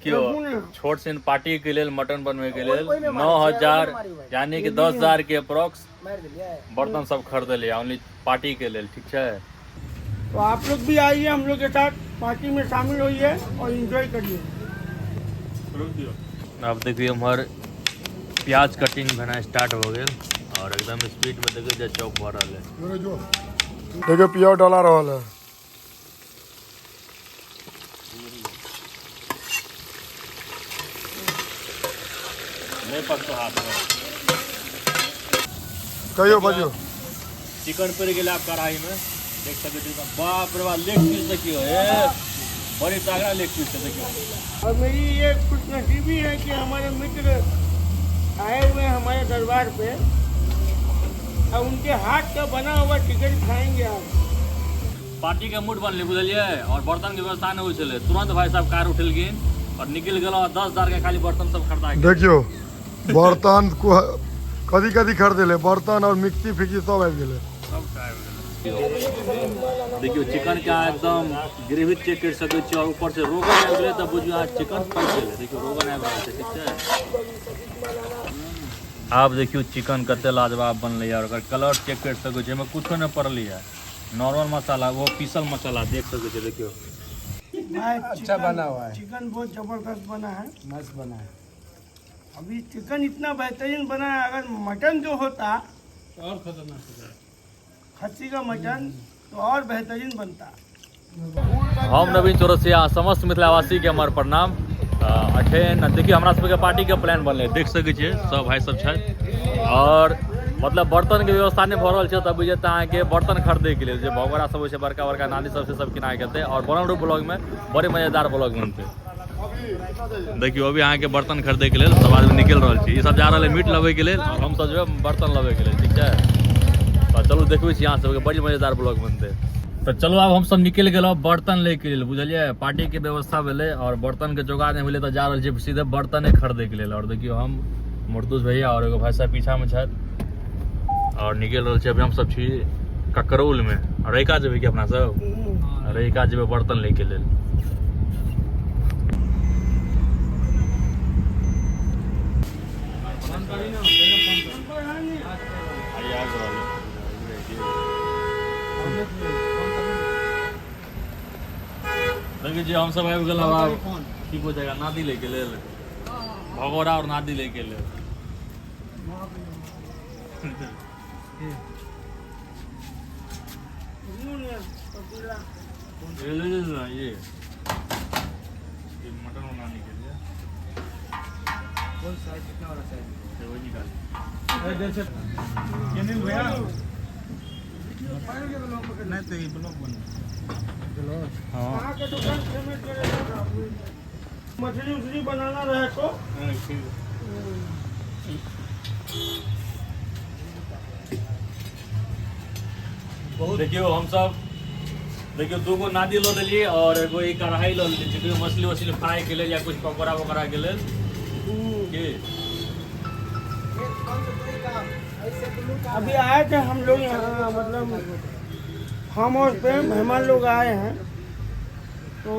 छोट सन पार्टी के लिए मटन बनवे के लिए 9,000 यानी कि 10,000 के अप्रोक्स बर्तन सब खरीद लिया ओनली पार्टी के लिए। ठीक है, तो आप लोग भी आइए हम लोग के साथ पार्टी में शामिल होइए और एंजॉय करिए। अब देखिए हमारे प्याज कटिंग बना स्टार्ट हो गए और एकदम स्पीड में देखिए चौक भर रहा है। देखिए प्याज डाला रहा है। नहीं पकतो हाथ में कहियो बजियो। चिकन पर गेला आप कढ़ाई में देख सकते हो, बाप रे बाप लेग पीस देखियो, बड़ी तगड़ा लेग पीस है देखियो। और मेरी ये खुशनसीबी है कि हमारे मित्र आए हुए हैं हमारे दरबार पे और उनके हाथ का बना हुआ चिकन खाएंगे आप। पार्टी के मूड बनल बुझलिए और बर्तन के व्यवस्था नहीं हुई, तुरंत भाई साहब कार उठल गए और निकल गए 10,000 के खाली बर्तन सब खरीदा। देखियो बर्तन को कदी कदी खरीदे ले, बर्तन और मिक्सी फिक्सी सब आबि गेले। देखियो चिकन का एकदम ग्रेवी चेक कर सके छी और ऊपर से रोगन आबि गेले त बुझियो आज चिकन पक गेले। देखियो रोगन आबि रहल छै, ठीक छै। आप देखियो चिकन कते लाजवाब बनले और ओकर कलर चेक कर सके छी, एमे कुछो न पड़ली है, नॉर्मल मसाला वो पीसल मसाला देख सके छी। देखियो अच्छा बना हुआ है, चिकन बहुत जबरदस्त बना है, मस्त बना है। अभी चिकन इतना बेहतरीन बना है, अगर मटन जो होता तो और खतरनाक होता, खस्सी का मटन तो और बेहतरीन बनता। हम नवीन चौरसिया समस्त मिथिलावासी के हमार प्रणाम। अठेन देखिए हमरा सबके पार्टी के प्लान बनले देख सके छियै, सब भाई सब छै और मतलब बर्तन के व्यवस्था नहीं भरल है तब बुझे के बर्तन खरीदे के लिए जो भगोड़ा सब है बड़का बड़का नाली सबसे सब किना के और बनल ब्लॉग में बड़े मजेदार ब्लॉग बनते। देखियो अभी अहाँ के बर्तन खरीदे के लिए सब आदमी निकल रहा है, सब जा रहा है मीट लवे के लिए और हम सब जो है बर्तन लवे के लिए। ठीक है, तो चलो देखबे यहाँ सबके बड़ी मजेदार ब्लॉग बनते। तो चलो अब हम सब निकल गए बर्तन ले के लिए बुझलिए, पार्टी के व्यवस्था भेले और बर्तन के जोगाड़ नहीं भेले तो जा रहा है सीधे बर्तन खरीदे के लिए। और देखियो हम मुर्तुज भैया और एगो भाई साहब पीछा में छथि और निकल रहा है। अभी हम सब छी ककरौल में और रैका जेबे कि अपना सब रैका जेबे बर्तन ले के लेल। देखिए जी हम सब आबि गेल ठीक हो जाएगा नादी ले के लेल, भगोड़ा और नादी ले के लेल। ये मटन बनाने के लिए कौन साइज कितना वाला साइज वही निकाल भैया नहीं तो ये ब्लॉक बन। हाँ मछली उछली बनाना रहे तो देखियो हम सब देखियो दो गो नादी लो दिलिए और एगो एक कढ़ाई लो दिलिए मछली वछली फ्राई के लिए या कुछ पकौड़ा वकौड़ा के लिए। अभी आए थे हम लोग यहाँ मतलब फार्म हाउस पे मेहमान लोग आए हैं तो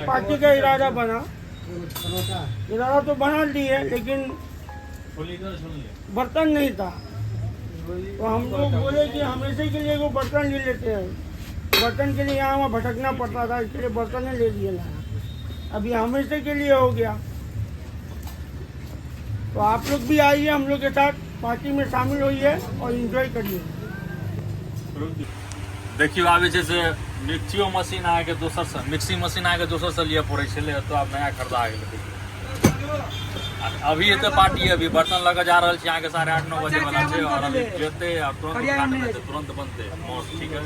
पार्टी का इरादा तो बना लिए लेकिन बर्तन नहीं था, तो हम लोग बोले कि हमेशा के लिए वो बर्तन ले लेते हैं। बर्तन के लिए यहाँ वहाँ भटकना पड़ता था, इसके लिए बर्तन ले लिए ना, अभी हमेशा के लिए हो गया। तो आप लोग भी आइए हम लोग के साथ पार्टी में शामिल होइए और एंजॉय करिए। देखियो आबे छै से मिक्सियो मशीन आके दोसर से मिक्सी मशीन आके दोसर से लिए पड़े छले तो आप नया खरीदा गेल। अभी ये तो पार्टी अभी बर्तन लगा जा रहा है यहाँ के 8:30-9 बजे वाला है और अभी जेते और तुरंत बनते मस्त। ठीक है,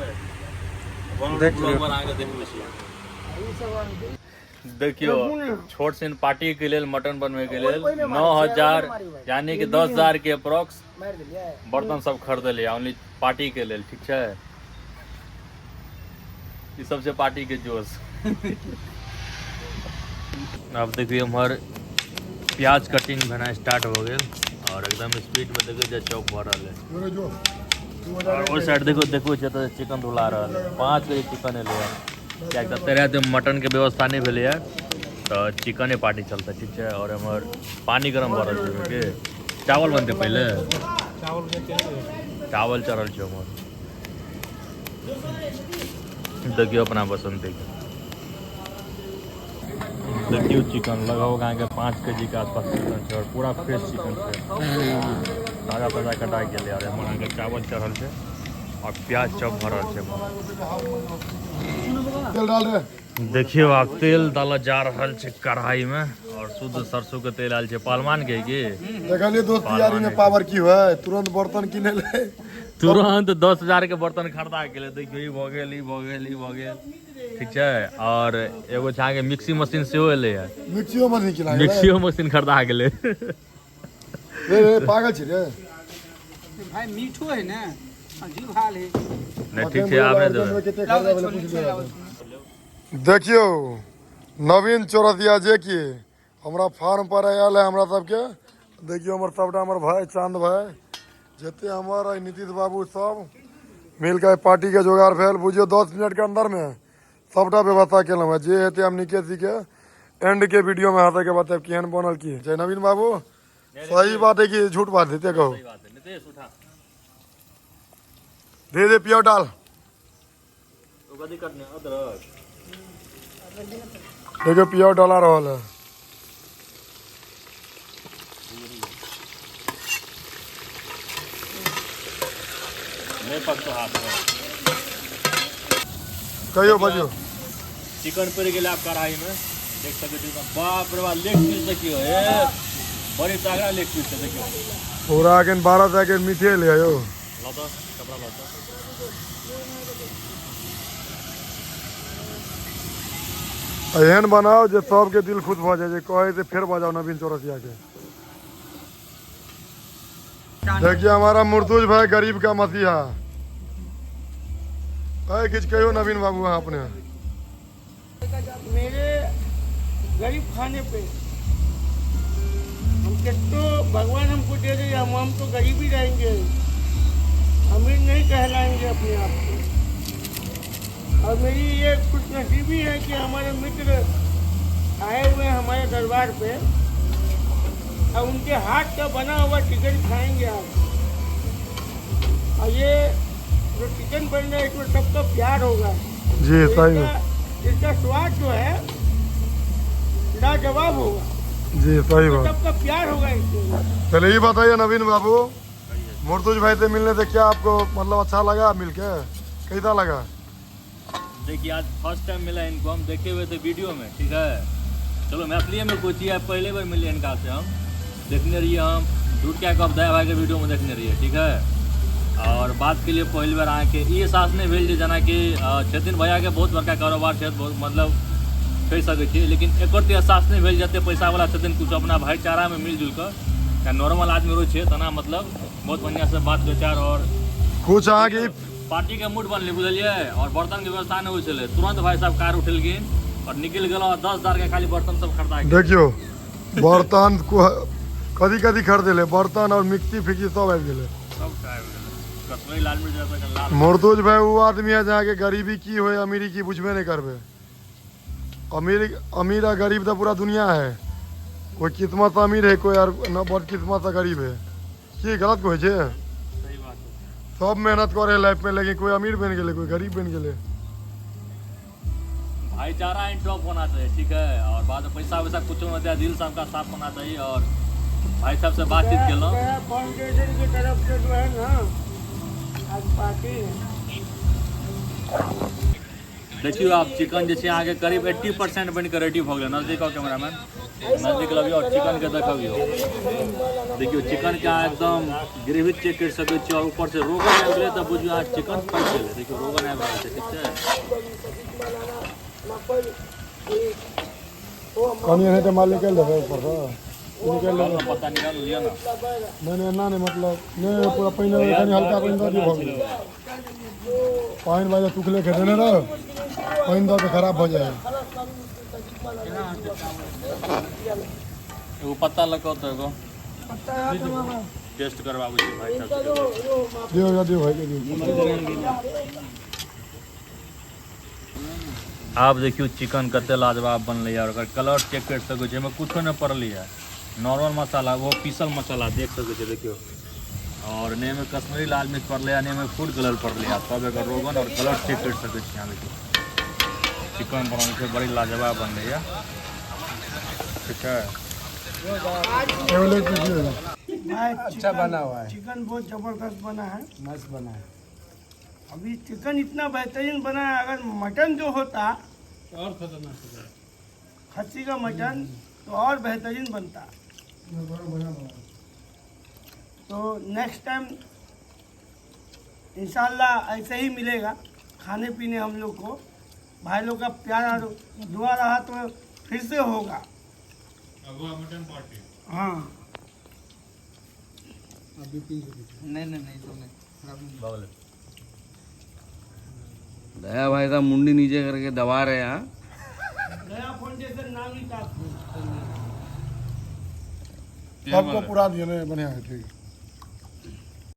देखियो छोट सन पार्टी के लिए मटन बनवे के लिए 9,000 यानी कि 10,000 के अप्रोक्स बर्तन सब खरीद लिया ओनली पार्टी के लिए। ठीक है, ये सबसे पार्टी के जोश। अब देखिए हमारे प्याज कटिंग बना स्टार्ट हो गए और एकदम स्पीड में देखिए चौक भर रहा है और उस साइड देखो चिकन धुला रहा है। 5 केजी चिकन है लिया क्या तेरह दिन मटन के व्यवस्था नहीं भेल है तो चिकने पार्टी चलता ठीक है। और हमार पानी गरम हो रहा है के चावल बनते पहले चावल चढ़ल छे हमार देखियो अपना बसंती के देखियो चिकन लगाओ गाय के 5 kg के आसपास चिकन है और पूरा फ्रेश चिकन है ताजा ताजा कटा के ले। और हमारा के चावल चढ़ल है और प्याज चप भरल है। तेल डाल रहे देखियो आप तेल डाल जा रहा है कढ़ाई में और शुद्ध सरसों के तेल आयल है पालमान के देखलिए दोस्त यारी में पावर की है तुरंत बर्तन किने ले तुरंत 10,000 के बर्तन खरीदा के ले देखियो ई भ गेल ठीक है। और एगो छा के मिक्सी मशीन से हो ले है मिक्सियो मशीन की लागे मिक्सियो मशीन खरीदा के ले रे पागल छी रे भाई मीठो है ना अजीब हाल है नहीं ठीक है आपने दे कितने खरीदा वाले पूछ लिया देखियो नवीन चौरसिया जे की हमरा फार्म पर आयल है हमरा सबके देखियो हमर सबटा हमर भाई चांद भाई जते हमर नीतीश बाबू सब मिलकर पार्टी के जोगाड़ भेल बुझियो 10 मिनट के अंदर में सबटा व्यवस्था केलहुँ है जे हेतै हम निकेश जी के एंड के वीडियो में हाथे के बताब केहन बनल की जय नवीन बाबू सही बात है कि झूठ बात है कहो दे दे पियो डाल देखो पियो डाला रहा है कहियो बजियो चिकन पड़ गया आप कढ़ाई में देख सकते बाप रे बाप लेग पीस देखियो बड़ी तगड़ा लेग पीस देखियो पूरा अखन 12 सेकंड मीठे ले आयो लो तो कपड़ा लो तो एहन बनाओ जे सबके दिल खुश भ जाए जे कहे से फिर बजाओ नवीन चौरसिया के देखिए हमारा मुर्तुज भाई गरीब का मसीहा भाई किच कहो नवीन बाबू वहाँ अपने मेरे गरीब खाने पे हमके तो भगवान हमको दे दे हम तो गरीब ही रहेंगे अमीर नहीं कहलाएंगे अपने आप को। और मेरी ये खुशनसीबी है कि हमारे मित्र आए हुए हैं हमारे दरबार पे और उनके हाथ का बना हुआ चिकन खाएंगे आप। और ये जो चिकन बन रहा है इसमें सबका प्यार होगा जी सही में इसका स्वाद जो है लाजवाब होगा जी सही बात सबका प्यार होगा इसमें। चलिए ये बताइए नवीन बाबू मुर्तुज भाई से मिलने से क्या आपको मतलब अच्छा लगा मिलके कैसा लगा? देखिए आज फर्स्ट टाइम मिला इनको हम देखे हुए थे वीडियो में ठीक है। चलो मैं असलिए में कोची है पहले बार मिले इनका से हम देखने रहिए हम झूठ क्या कब दया भाई के वीडियो में देखने रहिए ठीक है। और बात के लिए पहली बार आके ये एहसास नहीं भेल जना कि छथिन भैया के बहुत बड़का कारोबार है बहुत मतलब कह सके लेकिन एक एहसास नहीं भेल जाते पैसा वाला छथिन कुछ अपना भाईचारा में मिलजुल कर नॉर्मल आदमी रोज है तना मतलब बहुत बढ़िया से बात विचार और कुछ आगे पार्टी के मूड बनल बुझलिए। और बर्तन के व्यवस्था नहीं हुई तुरंत भाई साहब कार उठल गए और निकल गए 10,000 के खाली बर्तन सब खरीदा के देखियो बर्तन कदी कदी खरीदे ले बर्तन और मिक्सी फिक्सी सब आबि गेले सब कसमेरी लाल मिर्च जैसा लाल मुर्तुज भाई वो आदमी है जहाँ के गरीबी की हो अमीरी की बुझबे नहीं करबे। अमीर और गरीब तो पूरा दुनिया है कोई किस्मत से अमीर है कोई और न बड़ किस्मत से गरीब है की गलत को सही बात है। सब मेहनत करे लाइफ में लेकिन कोई अमीर बन गए कोई गरीब बन गए भाईचारा इन टॉप होना चाहिए ठीक है। और बाद में पैसा वैसा कुछ होना चाहिए दिल सबका साफ होना चाहिए। और भाई साहब से बातचीत कर लो फाउंडेशन की तरफ से जो है ना आज पार्टी है। देखियो आप चिकन जैसे आगे करीब 80% बन कर रेडी हो गए नजदीक हो कैमरामैन नजदीक लगे और चिकन के देखियो देखियो चिकन का एकदम ग्रेवी चेक कर सके और ऊपर से रोगन आबि गेलै त बुझियो आज चिकन पक गेलै देखियो रोगन आबि रहल छै ठीक छै। कनी है तो माल निकल देवे ऊपर से निकल लेवे पता निकाल लिया ना नहीं ना नहीं मतलब नहीं पूरा पानी कनी हल्का पानी दे हो गए पानी बाजा टुकले के देने रहो पानी दो तो खराब हो जाए वो पत्ता लगाओ तो एगो टेस्ट करवाबू छी भाई साहब दियो भाई के दियो आप देखियो चिकन कते लाजवाब बनले और ओकर कलर चेक कर सकै छै, एमे कुछो नै पड़लै है, नॉर्मल मसाला वो पीसल मसाला देख सकै छै देखियो, और ने में कश्मीरी लाल मिर्च पड़ले है, ने में फूड कलर पड़ले है, सब एकर रोगन और कलर चेक कर सकै छी यहाँ देखियो। चिकन बनल छै बड़ी लाजवाब बनले है, ठीक है। भाई अच्छा बना हुआ है, चिकन बहुत जबरदस्त बना है, मस्त बना है। अभी चिकन इतना बेहतरीन बना है, अगर मटन जो होता और खतरनाक होता, खस्सी का मटन तो और बेहतरीन बनता। तो नेक्स्ट टाइम इंशाल्लाह ऐसे ही मिलेगा खाने पीने हम लोग को। भाई लोग का प्यार और दुआ रहा तो फिर से होगा मटन पार्टी। हाँ नहीं तो नहीं। दया भाई साहब मुंडी नीचे करके दबा रहे हैं यहाँ। नया फाउंडेशन नाम ही था। सबको पूरा दिए बढ़िया है, ठीक है।